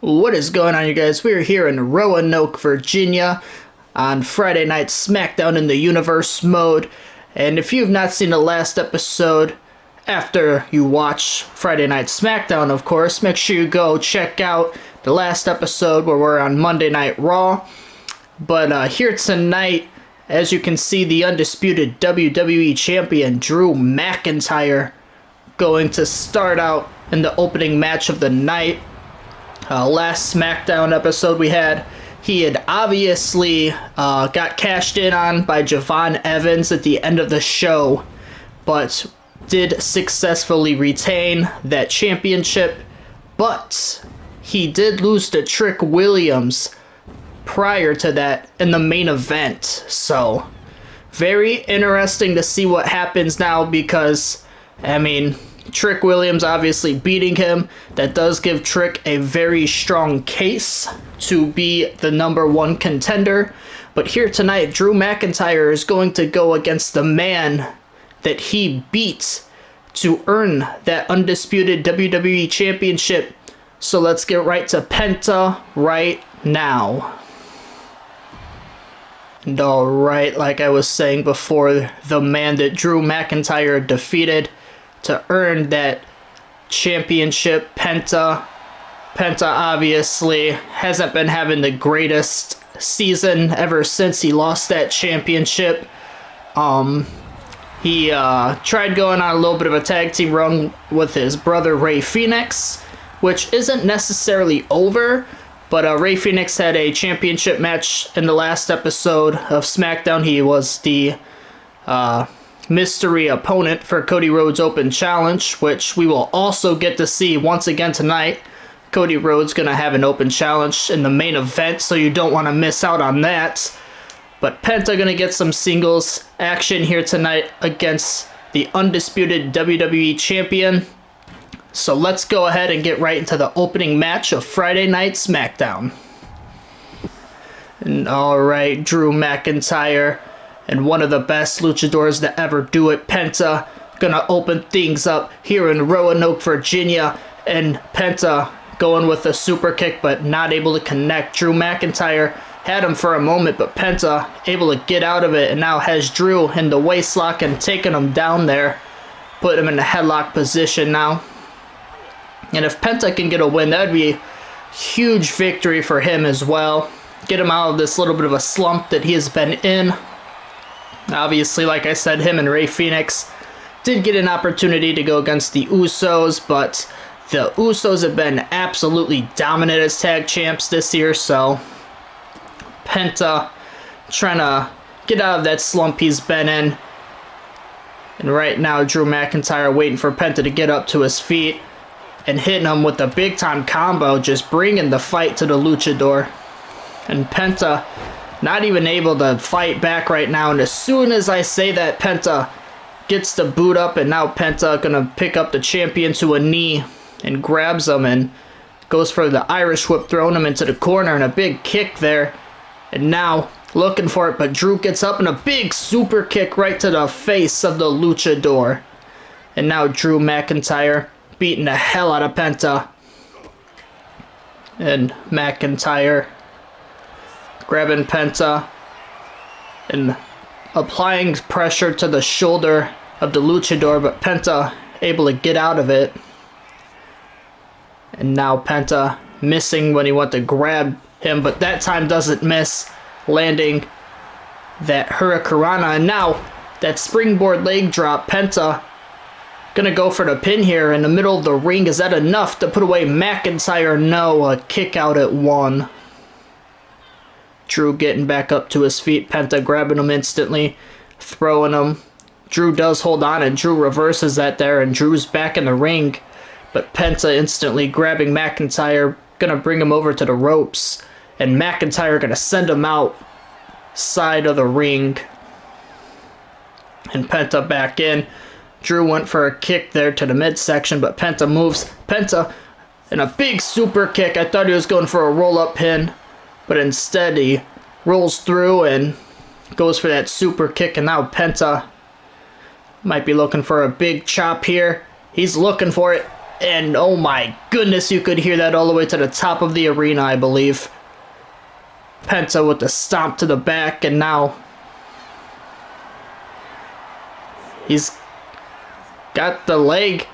What is going on, you guys? We are here in Roanoke, Virginia on Friday Night SmackDown in the Universe mode. And if you've not seen the last episode, after you watch Friday Night SmackDown, of course, make sure you go check out the last episode where we're on Monday Night Raw. But here tonight, as you can see, the Undisputed WWE Champion Drew McIntyre going to start out in the opening match of the night. Last SmackDown episode he had obviously got cashed in on by Javon Evans at the end of the show, but did successfully retain that championship. But he did lose to Trick Williams prior to that in the main event. So very interesting to see what happens now, because Trick Williams obviously beating him. That does give Trick a very strong case to be the #1 contender. But here tonight, Drew McIntyre is going to go against the man that he beat to earn that undisputed WWE Championship. So let's get right to Penta right now. And alright, like I was saying before, the man that Drew McIntyre defeated to earn that championship, Penta. Penta obviously hasn't been having the greatest season ever since he lost that championship. He tried going on a little bit of a tag team run with his brother Rey Fenix, which isn't necessarily over, but Rey Fenix had a championship match in the last episode of SmackDown. He was the mystery opponent for Cody Rhodes' Open Challenge, which we will also get to see once again tonight. Cody Rhodes going to have an Open Challenge in the main event, so you don't want to miss out on that. But Penta going to get some singles action here tonight against the undisputed WWE Champion. So let's go ahead and get right into the opening match of Friday Night SmackDown. And alright, Drew McIntyre and one of the best luchadors to ever do it, Penta, gonna open things up here in Roanoke, Virginia. And Penta going with a super kick, but not able to connect. Drew McIntyre had him for a moment, but Penta able to get out of it, and now has Drew in the waistlock and taking him down there, put him in the headlock position now. And if Penta can get a win, that would be a huge victory for him as well. Get him out of this little bit of a slump that he has been in. Obviously, like I said, him and Rey Fenix did get an opportunity to go against the Usos, but the Usos have been absolutely dominant as tag champs this year, so Penta trying to get out of that slump he's been in. And right now, Drew McIntyre waiting for Penta to get up to his feet and hitting him with a big-time combo, just bringing the fight to the luchador. And Penta not even able to fight back right now, and as soon as I say that, Penta gets the boot up, and now Penta gonna pick up the champion to a knee and grabs him and goes for the Irish whip, throwing him into the corner, and a big kick there. And now looking for it, but Drew gets up and a big super kick right to the face of the luchador. And now Drew McIntyre beating the hell out of Penta. And McIntyre grabbing Penta and applying pressure to the shoulder of the luchador, but Penta able to get out of it. And now Penta missing when he went to grab him, but that time doesn't miss, landing that Hurricanrana. And now that springboard leg drop, Penta gonna go for the pin here in the middle of the ring. Is that enough to put away McIntyre? No, a kick out at 1. Drew getting back up to his feet, Penta grabbing him instantly, throwing him. Drew does hold on, and Drew reverses that there, and Drew's back in the ring. But Penta instantly grabbing McIntyre, gonna bring him over to the ropes. And McIntyre gonna send him out side of the ring. And Penta back in. Drew went for a kick there to the midsection, but Penta moves. Penta and a big super kick. I thought he was going for a roll-up pin, but instead he rolls through and goes for that super kick. And now Penta might be looking for a big chop here. He's looking for it. And oh my goodness, you could hear that all the way to the top of the arena, I believe. Penta with the stomp to the back, and now he's got the leg.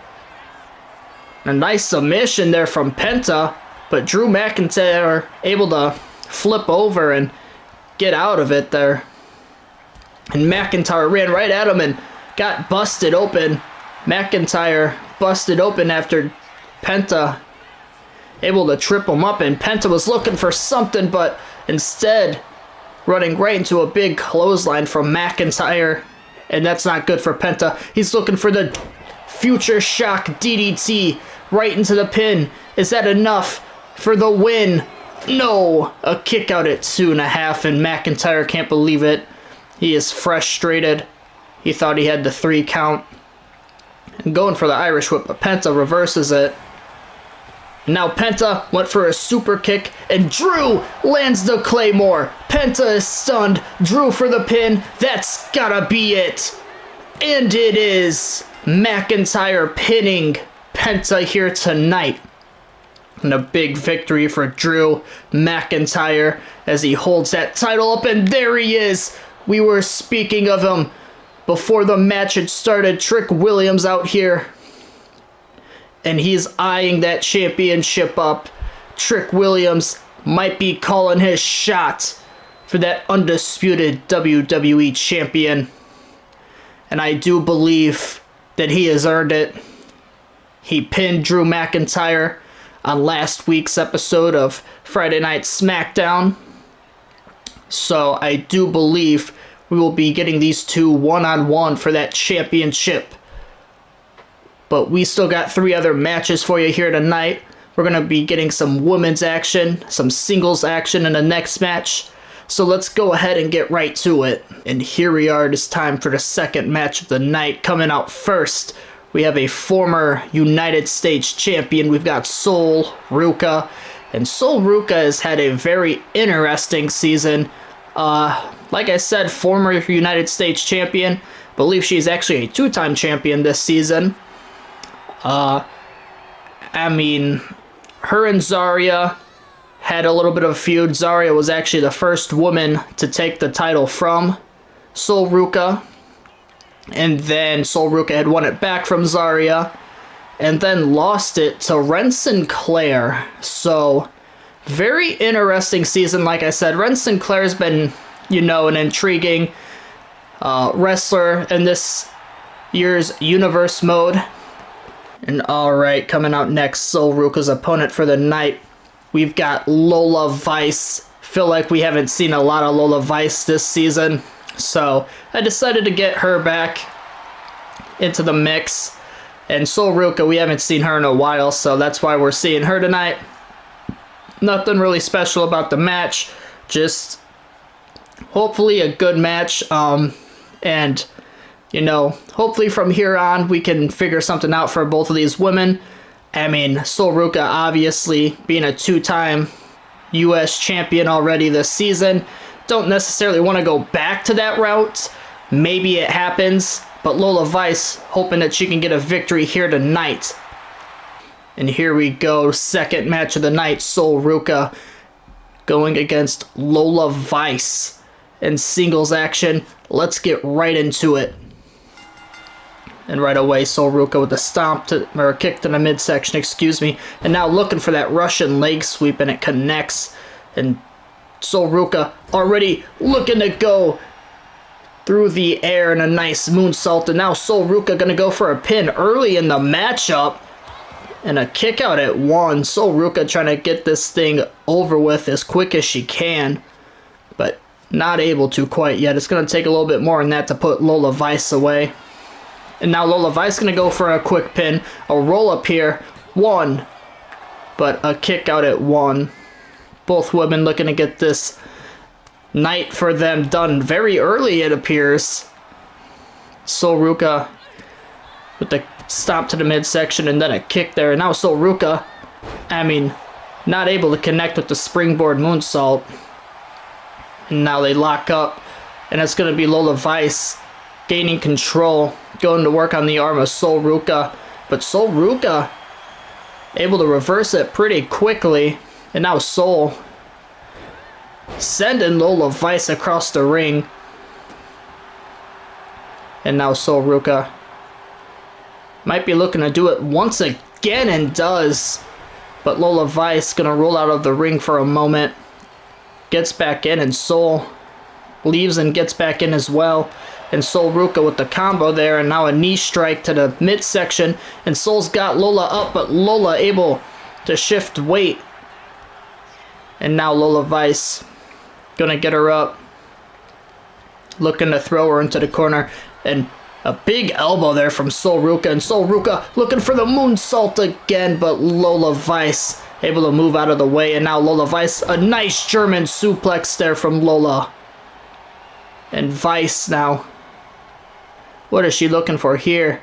A nice submission there from Penta, but Drew McIntyre able to flip over and get out of it there. And McIntyre ran right at him and got busted open. McIntyre busted open after Penta able to trip him up, and Penta was looking for something, but instead running right into a big clothesline from McIntyre, and that's not good for Penta. He's looking for the future shock DDT right into the pin. Is that enough for the win? No! A kick out at 2.5, and McIntyre can't believe it. He is frustrated. He thought he had the 3 count. And going for the Irish whip, but Penta reverses it. Now Penta went for a super kick, and Drew lands the Claymore. Penta is stunned. Drew for the pin. That's gotta be it. And it is. McIntyre pinning Penta here tonight. And a big victory for Drew McIntyre as he holds that title up, and there he is. We were speaking of him before the match had started. Trick Williams out here, and he's eyeing that championship up. Trick Williams might be calling his shot for that undisputed WWE champion, and I do believe that he has earned it. He pinned Drew McIntyre on last week's episode of Friday Night SmackDown, so I do believe we will be getting these two one-on-one for that championship. But we still got 3 other matches for you here tonight. We're going to be getting some women's action, some singles action in the next match. So let's go ahead and get right to it. And here we are. It is time for the second match of the night. Coming out first, we have a former United States champion. We've got Sol Ruca. And Sol Ruca has had a very interesting season. Like I said, former United States champion. Believe she's actually a 2-time champion this season. I mean, her and Zarya had a little bit of a feud. Zarya was actually the first woman to take the title from Sol Ruca. And then Sol Ruca had won it back from Zarya, and then lost it to Ren Sinclair. So, very interesting season, like I said. Ren Sinclair's been, an intriguing wrestler in this year's Universe mode. And alright, coming out next, Sol Ruca's opponent for the night, we've got Lola Vice. Feel like we haven't seen a lot of Lola Vice this season, so I decided to get her back into the mix. And Sol Ruca, we haven't seen her in a while, so that's why we're seeing her tonight. Nothing really special about the match, just hopefully a good match, and hopefully from here on we can figure something out for both of these women. I mean, Sol Ruca obviously being a 2-time US champion already this season, don't necessarily want to go back to that route. Maybe it happens, but Lola Vice hoping that she can get a victory here tonight. And here we go, second match of the night, Sol Ruca going against Lola Vice in singles action. Let's get right into it. And right away, Sol Ruca with a kick to the midsection, and now looking for that Russian leg sweep, and it connects. And Sol Ruca already looking to go through the air in a nice moonsault, and now Sol Ruca gonna go for a pin early in the matchup. And a kick out at 1. Sol Ruca trying to get this thing over with as quick as she can, but not able to quite yet. It's going to take a little bit more than that to put Lola Vice away. And now Lola Vice going to go for a quick pin. A roll up here. 1. But a kick out at 1. Both women looking to get this night for them done very early, it appears. Sol Ruca with the stomp to the midsection and then a kick there. And now Sol Ruca, not able to connect with the springboard moonsault. And now they lock up. And it's going to be Lola Vice gaining control, going to work on the arm of Sol Ruca. But Sol Ruca able to reverse it pretty quickly. And now Sol sending Lola Vice across the ring. And now Sol Ruca might be looking to do it once again and does. But Lola Vice gonna roll out of the ring for a moment. Gets back in and Sol leaves and gets back in as well. And Sol Ruca with the combo there, and now a knee strike to the midsection. And Sol's got Lola up, but Lola able to shift weight. And now Lola Vice gonna get her up. Looking to throw her into the corner. And a big elbow there from Sol Ruca. And Sol Ruca looking for the moonsault again, but Lola Vice able to move out of the way. And now Lola Vice, a nice German suplex there from Lola. And Vice now, what is she looking for here?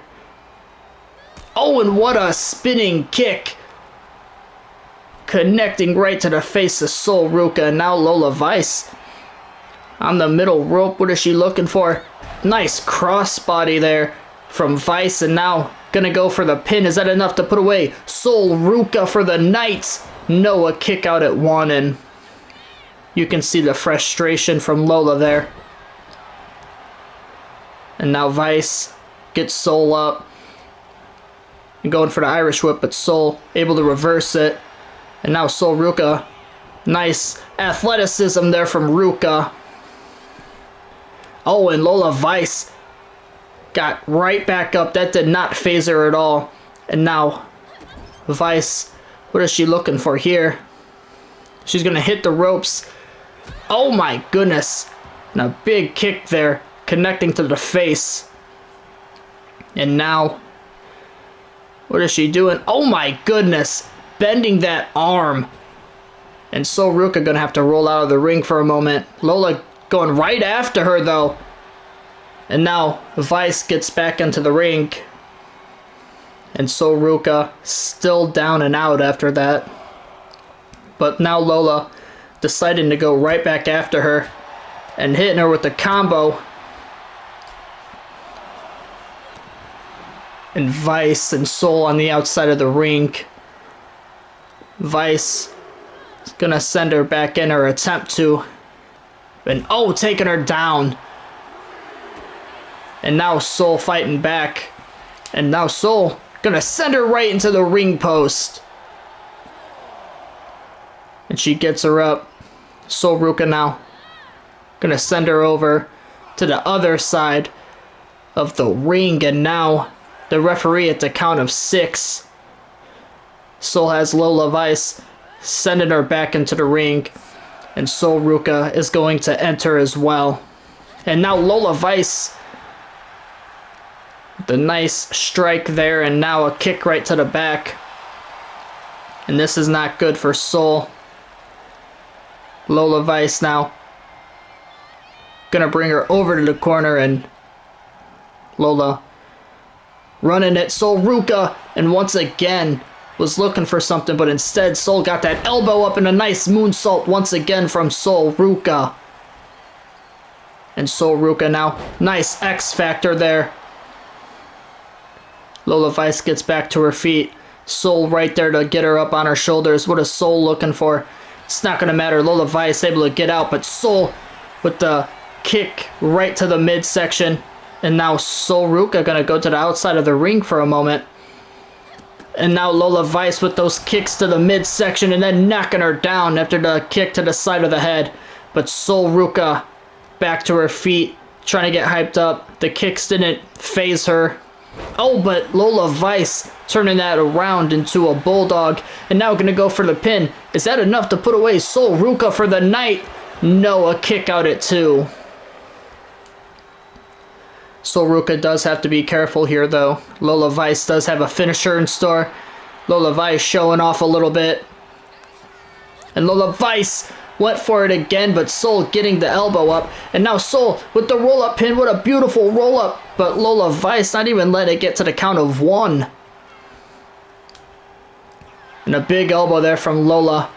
Oh, and what a spinning kick. Connecting right to the face of Sol Ruca. And now Lola Vice on the middle rope. What is she looking for? Nice crossbody there from Vice. And now gonna go for the pin. Is that enough to put away Sol Ruca for the night? No, a kick out at 1. And you can see the frustration from Lola there. And now Vice gets Sol up. And going for the Irish whip, but Sol able to reverse it. And now Sol Ruca. Nice athleticism there from Ruca. Oh, and Lola Vice got right back up. That did not phase her at all. And now Vice, what is she looking for here? She's going to hit the ropes. Oh my goodness. And a big kick there, connecting to the face. And now, what is she doing? Oh my goodness. Bending that arm. And Sol Ruca gonna have to roll out of the ring for a moment. Lola going right after her though. And now Vice gets back into the ring. And Sol Ruca still down and out after that. But now Lola deciding to go right back after her. And hitting her with the combo. And Vice and Sol on the outside of the ring. Vice is gonna send her back in, or attempt to. And oh, taking her down. And now Sol fighting back. And now Sol gonna send her right into the ring post. And she gets her up. Sol Ruca now gonna send her over to the other side of the ring. And now the referee at the count of 6. Sol has Lola Vice sending her back into the ring. And Sol Ruca is going to enter as well. And now Lola Vice, the nice strike there, and now a kick right to the back. And this is not good for Sol. Lola Vice now gonna bring her over to the corner, and Lola running at Sol Ruca, and once again was looking for something, but instead Sol got that elbow up and a nice moonsault once again from Sol Ruca. And Sol Ruca now, nice X Factor there. Lola Vice gets back to her feet. Sol right there to get her up on her shoulders. What is Sol looking for? It's not going to matter. Lola Vice able to get out, but Sol with the kick right to the midsection. And now Sol Ruca going to go to the outside of the ring for a moment. And now Lola Vice with those kicks to the midsection and then knocking her down after the kick to the side of the head. But Sol Ruca back to her feet, trying to get hyped up. The kicks didn't phase her. Oh, but Lola Vice turning that around into a bulldog. And now going to go for the pin. Is that enough to put away Sol Ruca for the night? No, a kick out at 2. Sol Ruca does have to be careful here, though. Lola Vice does have a finisher in store. Lola Vice showing off a little bit. And Lola Vice went for it again, but Sol getting the elbow up. And now Sol with the roll-up pin. What a beautiful roll-up. But Lola Vice not even letting it get to the count of 1. And a big elbow there from Lola.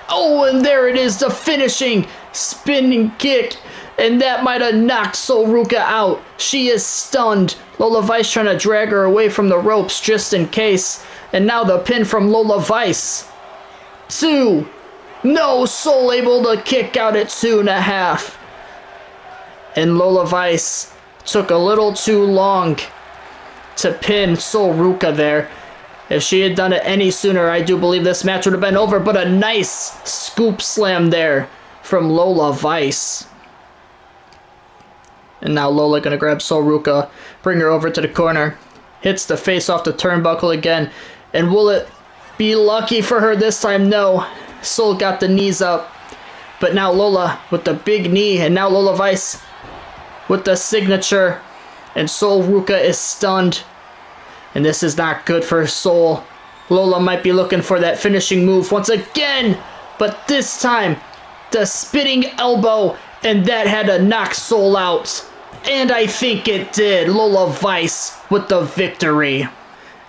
Oh, and there it is, the finishing spinning kick, and that might have knocked Sol Ruca out. She is stunned. Lola Vice trying to drag her away from the ropes just in case. And now the pin from Lola Vice. 2. No, Sol able to kick out at 2.5. And Lola Vice took a little too long to pin Sol Ruca there. If she had done it any sooner, I do believe this match would have been over. But a nice scoop slam there from Lola Vice. And now Lola gonna grab Sol Ruca, bring her over to the corner. Hits the face off the turnbuckle again. And will it be lucky for her this time? No. Sol got the knees up. But now Lola with the big knee. And now Lola Vice with the signature. And Sol Ruca is stunned. And this is not good for Sol. Lola might be looking for that finishing move once again. But this time, the spinning elbow. And that had to knock Sol out. And I think it did. Lola Vice with the victory.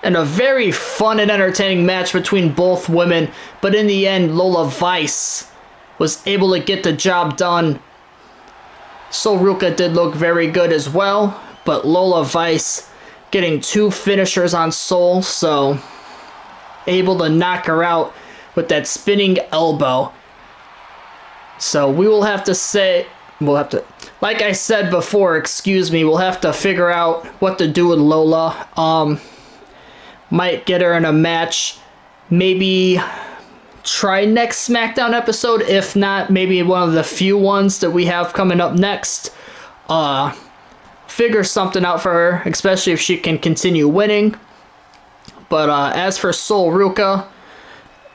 And a very fun and entertaining match between both women. But in the end, Lola Vice was able to get the job done. Sol Ruca did look very good as well. But Lola Vice getting 2 finishers on Sol, so able to knock her out with that spinning elbow. So we will have to say, like I said before, we'll have to figure out what to do with Lola. Might get her in a match, maybe try next SmackDown episode. If not, maybe one of the few ones that we have coming up next. Figure something out for her, especially if she can continue winning. But as for Sol Ruca,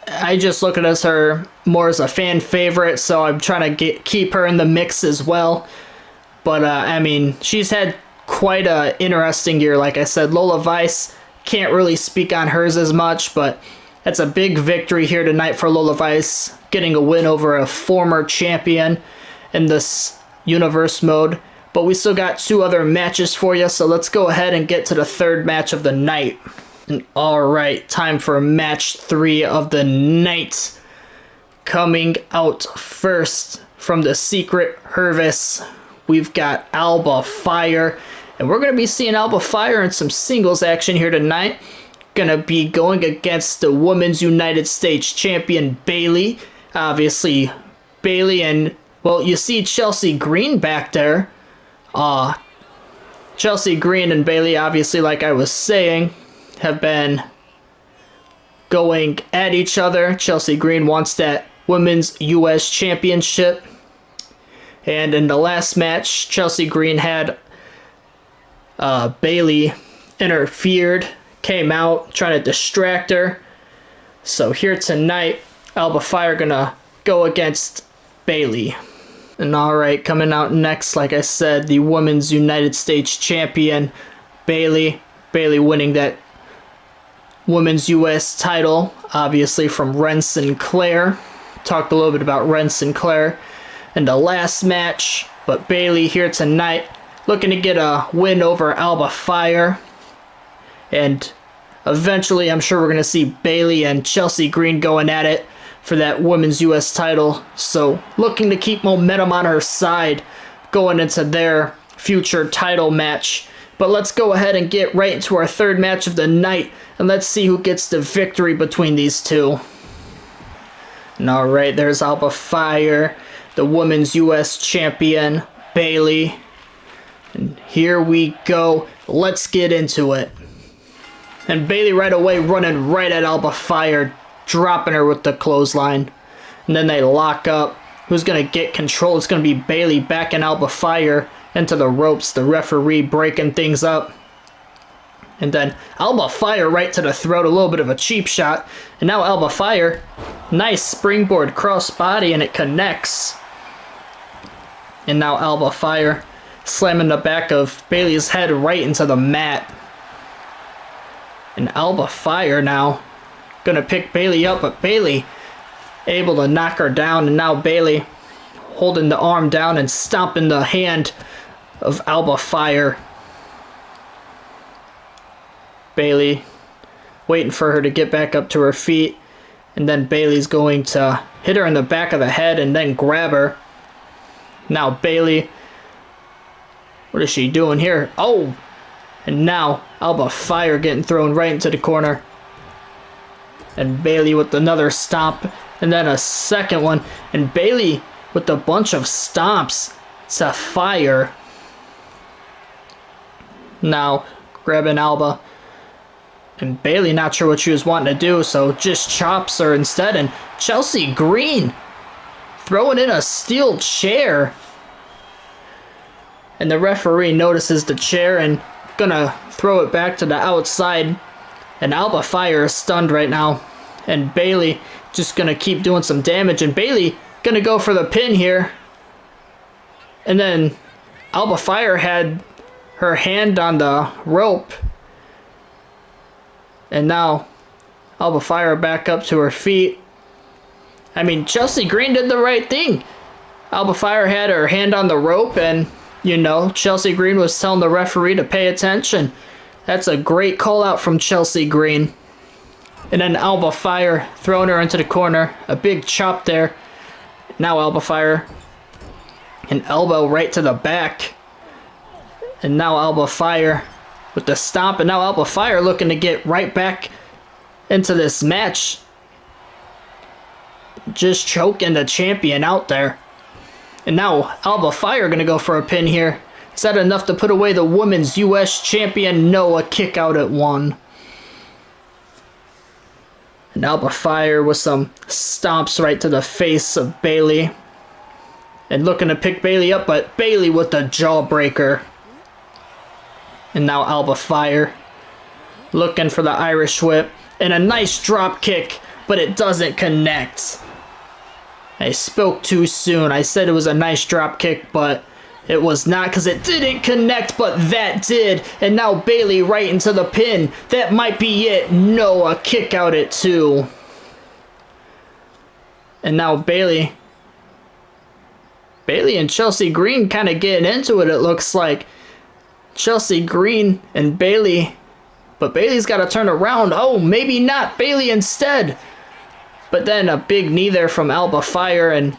I just look at her more as a fan favorite, so I'm trying to keep her in the mix as well. But I mean, she's had quite a interesting year. Like I said, Lola Vice, can't really speak on hers as much, but that's a big victory here tonight for Lola Vice, getting a win over a former champion in this universe mode. But we still got 2 other matches for you, so let's go ahead and get to the 3rd match of the night. And alright, time for match 3 of the night. Coming out first from the Secret Service, we've got Alba Fire. And we're going to be seeing Alba Fire in some singles action here tonight. Going to be going against the Women's United States Champion Bayley. Obviously, Bayley and, well, you see Chelsea Green back there. Chelsea Green and Bayley, obviously, like I was saying, have been going at each other. Chelsea Green wants that Women's U.S. Championship. And in the last match, Chelsea Green had Bayley interfered, came out, trying to distract her. So here tonight, Alba Fire gonna go against Bayley. And alright, coming out next, like I said, the Women's United States Champion, Bayley. Bayley winning that Women's U.S. title, obviously from Ren Sinclair. Talked a little bit about Ren Sinclair in the last match. But Bayley here tonight, looking to get a win over Alba Fire. And eventually, I'm sure we're going to see Bayley and Chelsea Green going at it for that Women's U.S. title. So looking to keep momentum on her side going into their future title match. But let's go ahead and get right into our 3rd match of the night. And let's see who gets the victory between these 2. And alright, there's Alba Fire, the Women's U.S. Champion, Bayley. And here we go. Let's get into it. And Bayley right away running right at Alba Fire, dropping her with the clothesline. And then they lock up. Who's going to get control? It's going to be Bayley backing Alba Fire into the ropes. The referee breaking things up. And then Alba Fire right to the throat. A little bit of a cheap shot. And now Alba Fire. Nice springboard crossbody, and it connects. And now Alba Fire slamming the back of Bayley's head right into the mat. And Alba Fire now gonna pick Bayley up, but Bayley able to knock her down, and now Bayley holding the arm down and stomping the hand of Alba Fire. Bayley waiting for her to get back up to her feet, and then Bayley's going to hit her in the back of the head and then grab her. Now Bayley. What is she doing here? Oh! And now Alba Fire getting thrown right into the corner. And Bayley with another stomp. And then a second one. And Bayley with a bunch of stomps to Fire. Now grabbing Alba. And Bayley not sure what she was wanting to do, so just chops her instead. And Chelsea Green throwing in a steel chair. And the referee notices the chair and gonna throw it back to the outside. And Alba Fire is stunned right now. And Bayley just gonna keep doing some damage. And Bayley gonna go for the pin here. And then Alba Fire had her hand on the rope. And now Alba Fire back up to her feet. I mean, Chelsea Green did the right thing. Alba Fire had her hand on the rope, and, you know, Chelsea Green was telling the referee to pay attention. That's a great call out from Chelsea Green. And then Alba Fire throwing her into the corner. A big chop there. Now Alba Fire. An elbow right to the back. And now Alba Fire with the stomp. And now Alba Fire looking to get right back into this match. Just choking the champion out there. And now Alba Fire going to go for a pin here. Is that enough to put away the Women's US Champion? No, a kick out at 1. And Alba Fire with some stomps right to the face of Bayley. And looking to pick Bayley up, but Bayley with the jawbreaker. And now Alba Fire looking for the Irish whip. And a nice drop kick, but it doesn't connect. I spoke too soon. I said it was a nice drop kick, but it was not because it didn't connect, but that did. And now Bayley right into the pin. That might be it. No, a kick out at 2. And now Bayley and Chelsea Green kind of getting into it looks like. Chelsea Green and Bayley. But Bayley's got to turn around. Oh, maybe not. Bayley instead. But then a big knee there from Alba Fire. And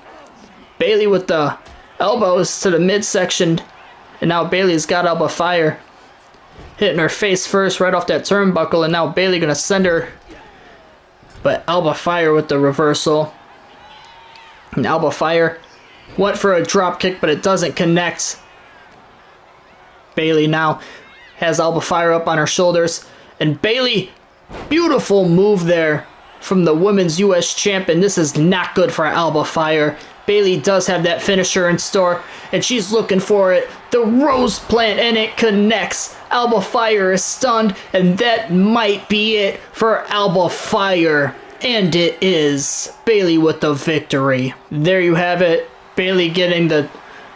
Bayley with the elbows to the midsection. And now Bayley's got Alba Fire hitting her face first right off that turnbuckle. And now Bayley going to send her. But Alba Fire with the reversal. And Alba Fire went for a drop kick, but it doesn't connect. Bayley now has Alba Fire up on her shoulders. And Bayley, beautiful move there from the Women's US Champion. This is not good for Alba Fire. Bayley does have that finisher in store, and she's looking for it. The Rose Plant, and it connects. Alba Fire is stunned, and that might be it for Alba Fire. And it is. Bayley with the victory. There you have it. Bayley getting the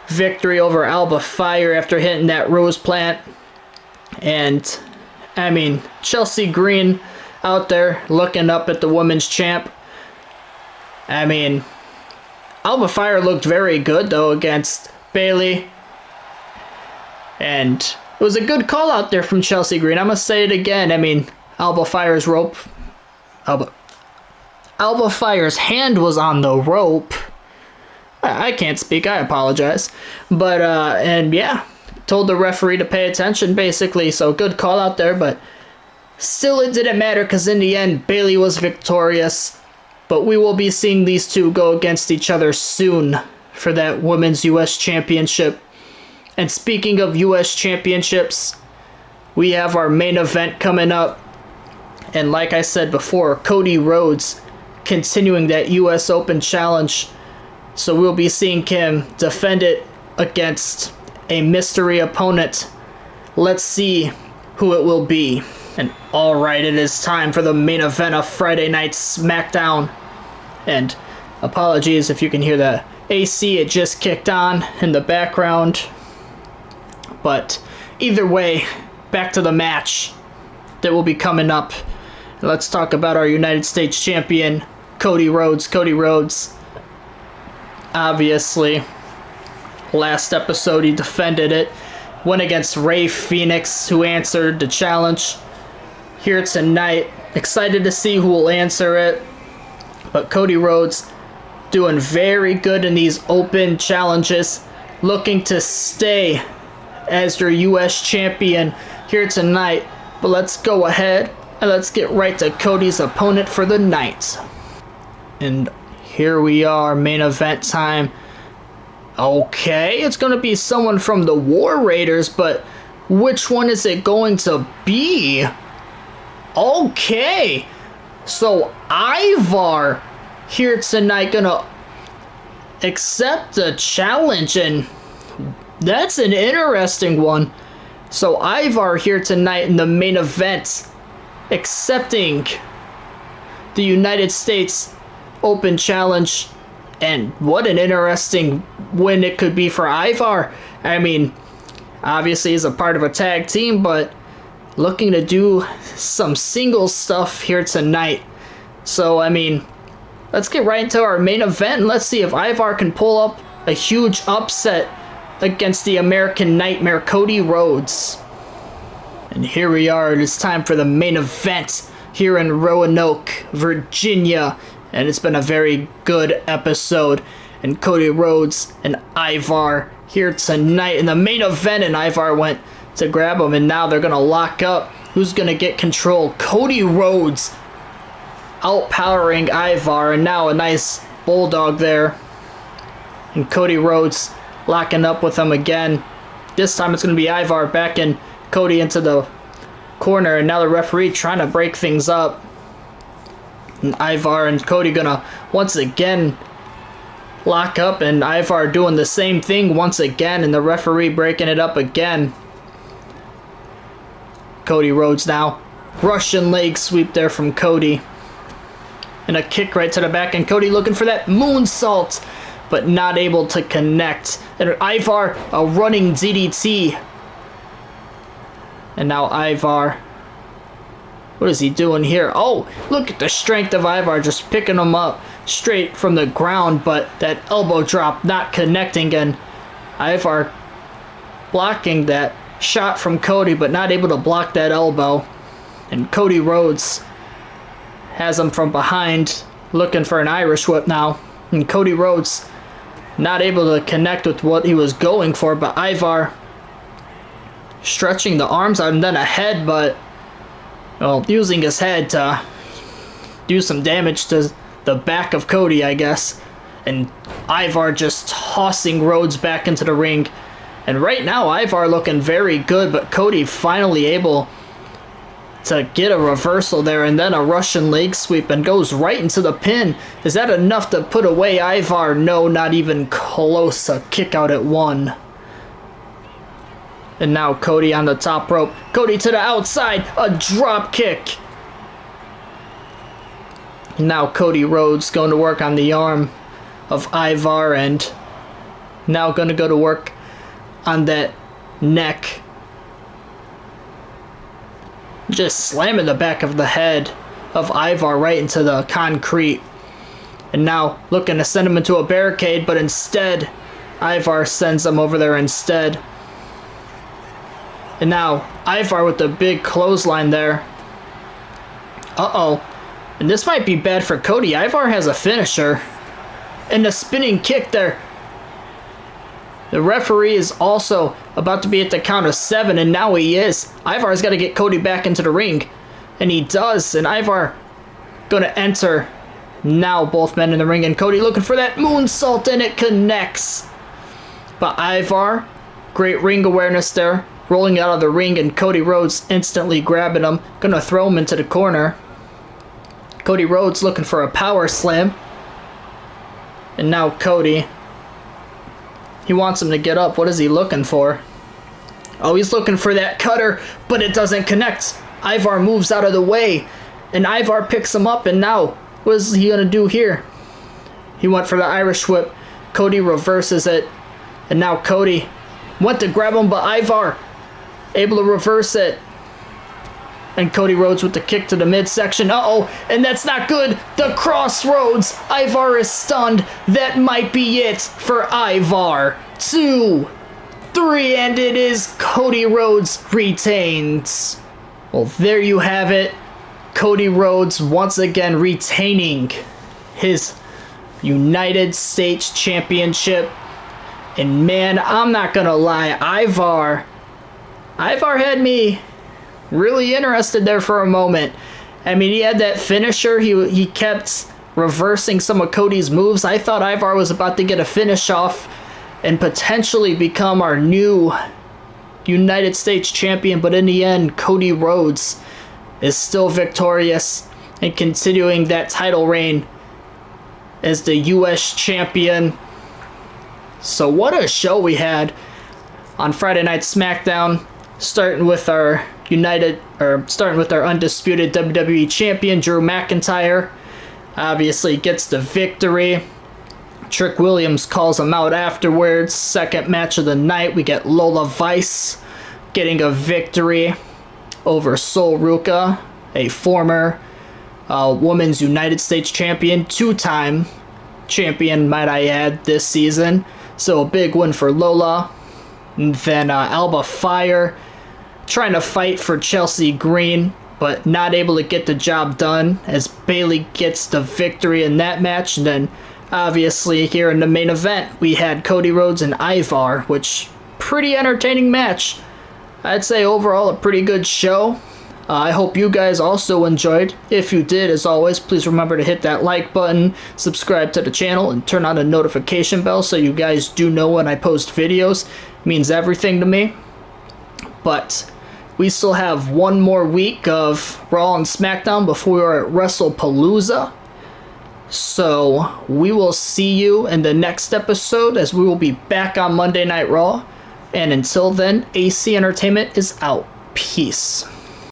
victory over Alba Fire after hitting that Rose Plant. And, I mean, Chelsea Green out there looking up at the women's champ. I mean, Alba Fire looked very good, though, against Bayley. And it was a good call out there from Chelsea Green. I'm going to say it again. I mean, Alba Fire's rope. Alba Fire's hand was on the rope. I can't speak. I apologize. But, and yeah, told the referee to pay attention, basically. So, good call out there. But still, it didn't matter because in the end, Bayley was victorious. But we will be seeing these two go against each other soon for that Women's U.S. Championship. And speaking of U.S. Championships, we have our main event coming up. And like I said before, Cody Rhodes continuing that U.S. Open Challenge. So we'll be seeing him defend it against a mystery opponent. Let's see who it will be. And alright, it is time for the main event of Friday Night SmackDown. And apologies if you can hear the AC, it just kicked on in the background. But either way, back to the match that will be coming up. Let's talk about our United States Champion, Cody Rhodes. Cody Rhodes, obviously, last episode he defended it. Went against Rey Fenix, who answered the challenge. Here tonight, excited to see who will answer it. But Cody Rhodes doing very good in these open challenges. looking to stay as your U.S. champion here tonight. But let's go ahead and let's get right to Cody's opponent for the night. And here we are, main event time. Okay, it's going to be someone from the War Raiders, but which one is it going to be? Okay, so Ivar here tonight gonna accept the challenge, and that's an interesting one. So Ivar here tonight in the main event, accepting the United States Open Challenge, and what an interesting win it could be for Ivar. I mean, obviously he's a part of a tag team, but looking to do some singles stuff here tonight. So, I mean, let's get right into our main event, and let's see if Ivar can pull up a huge upset against the American Nightmare, Cody Rhodes. And here we are. It's time for the main event here in Roanoke, Virginia. And it's been a very good episode. And Cody Rhodes and Ivar here tonight in the main event. And Ivar went to grab him, and now they're going to lock up. Who's going to get control? Cody Rhodes outpowering Ivar, and now a nice bulldog there. And Cody Rhodes locking up with him again. This time it's going to be Ivar backing Cody into the corner, and now the referee trying to break things up. And Ivar and Cody gonna once again lock up, and Ivar doing the same thing once again, and the referee breaking it up again. Cody Rhodes now. Russian leg sweep there from Cody. And a kick right to the back, and Cody looking for that moonsault, but not able to connect. And Ivar, a running DDT. And now Ivar, what is he doing here? Oh, look at the strength of Ivar, just picking him up straight from the ground, but that elbow drop not connecting, and Ivar blocking that shot from Cody, but not able to block that elbow. And Cody Rhodes has him from behind, looking for an Irish whip now. And Cody Rhodes not able to connect with what he was going for, but Ivar stretching the arms out and then a head, but well, using his head to do some damage to the back of Cody, I guess. And Ivar just tossing Rhodes back into the ring. And right now, Ivar looking very good, but Cody finally able to get a reversal there, and then a Russian leg sweep, and goes right into the pin. Is that enough to put away Ivar? No, not even close. A kick out at one. And now Cody on the top rope. Cody to the outside. A drop kick. And now Cody Rhodes going to work on the arm of Ivar, and now going to go to work on that neck. Just slamming the back of the head of Ivar right into the concrete. And now looking to send him into a barricade, but instead Ivar sends him over there instead. And now Ivar with the big clothesline there. Uh-oh. And this might be bad for Cody. Ivar has a finisher. And the spinning kick there. The referee is also about to be at the count of 7, and now he is. Ivar's got to get Cody back into the ring. And he does. And Ivar going to enter. Now both men in the ring. And Cody looking for that moonsault, and it connects. But Ivar, great ring awareness there. Rolling out of the ring, and Cody Rhodes instantly grabbing him. Going to throw him into the corner. Cody Rhodes looking for a power slam. And now Cody. He wants him to get up. What is he looking for? Oh, he's looking for that cutter, but it doesn't connect. Ivar moves out of the way, and Ivar picks him up, and now, what is he going to do here? He went for the Irish whip. Cody reverses it, and now Cody went to grab him, but Ivar able to reverse it. And Cody Rhodes with the kick to the midsection. Uh-oh, and that's not good. The crossroads. Ivar is stunned. That might be it for Ivar. 2, 3, and it is Cody Rhodes retains. Well, there you have it. Cody Rhodes once again retaining his United States Championship. And man, I'm not gonna lie, Ivar had me really interested there for a moment. I mean, he had that finisher. He kept reversing some of Cody's moves. I thought Ivar was about to get a finish off and potentially become our new United States champion, but in the end, Cody Rhodes is still victorious and continuing that title reign as the US champion. So what a show we had on Friday Night SmackDown, starting with our undisputed WWE Champion Drew McIntyre. Obviously gets the victory. Trick Williams calls him out afterwards. Second match of the night, we get Lola Vice getting a victory over Sol Ruca, a former Women's United States Champion, two-time champion, might I add, this season. So a big win for Lola. And then Alba Fire trying to fight for Chelsea Green, but not able to get the job done as Bayley gets the victory in that match. And then obviously here in the main event, we had Cody Rhodes and Ivar, which pretty entertaining match. I'd say overall a pretty good show. I hope you guys also enjoyed. If you did, as always, please remember to hit that like button, subscribe to the channel, and turn on the notification bell so you guys do know when I post videos. It means everything to me. But we still have one more week of Raw and SmackDown before we're at WrestlePalooza. So we will see you in the next episode, as we will be back on Monday Night Raw. And until then, AC Entertainment is out. Peace.